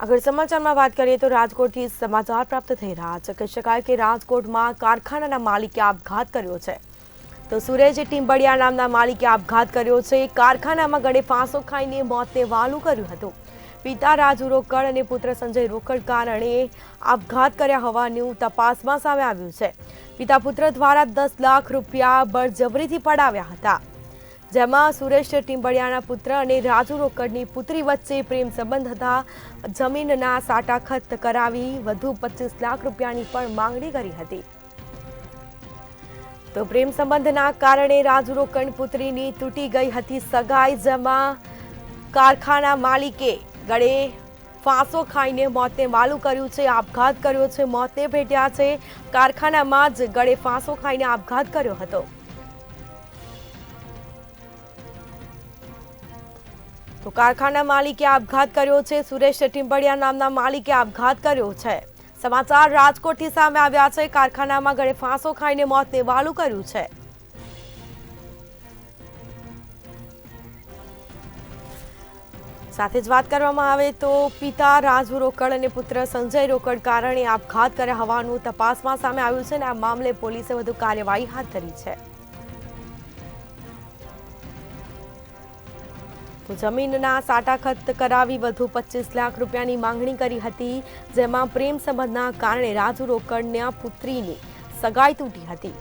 આગળ સમાચારમાં વાત કરીએ તો રાજકોટથી સમાચાર પ્રાપ્ત થઈ રહ્યા છે. કહી શકાય કે રાજકોટમાં કારખાનાના માલિકે આપઘાત કર્યો છે. તો સુરેજ ટીમ્બડિયા નામના માલિકે આપઘાત કર્યો છે. કારખાનામાં ગળે ફાંસો ખાઈને મોતને વહાલું કર્યું હતું. પિતા રાજુ રોકડ અને પુત્ર સંજય રોકડ કારણે આપઘાત કર્યા હોવાનું તપાસમાં સામે આવ્યું છે. પિતા પુત્ર દ્વારા 10 લાખ રૂપિયા બળજબરીથી પડાવ્યા હતા, જેમાં સુરેશ ટીમ્બડિયાના પુત્ર અને રાજુ રોકડની પુત્રી વચ્ચે પ્રેમ સંબંધ હતા. જમીનના સાટાખત કરાવી વધુ 25 લાખ રૂપિયાની પણ માંગણી કરી હતી. તો પ્રેમ સંબંધના કારણે રાજુ રોકડ પુત્રીની તૂટી ગઈ હતી સગાઈ, જેમાં કારખાના માલિકે ગળે ફાંસો ખાઈને મોતને વહાલું કર્યું છે. આપઘાત કર્યો છે, મોતને ભેટ્યા છે. કારખાનામાં જ ગળે ફાંસો ખાઈને આપઘાત કર્યો હતો. તો કારખાના માલિકે આપઘાત કર્યો છે. સુરેશ ટીમ્બડિયા નામના માલિકે આપઘાત કર્યો છે. સમાચાર રાજકોટથી સામે આવ્યા છે. કારખાનામાં ગળે ફાંસો ખાઈને મોતને વહાલું કર્યું છે. સાથે જ વાત કરવામાં આવે તો પિતા રાજુ રોકડ અને પુત્ર સંજય રોકડ કારણે આપઘાત કર્યા હોવાનું તપાસમાં સામે આવ્યું છે અને આ મામલે પોલીસે વધુ કાર્યવાહી હાથ ધરી છે. તો જમીનના સાટાખત કરાવી વધુ 25 લાખ રૂપિયાની માંગણી કરી હતી, જેમાં પ્રેમ સંબંધના કારણે રાજુ રોકડના પુત્રીની સગાઈ તૂટી હતી.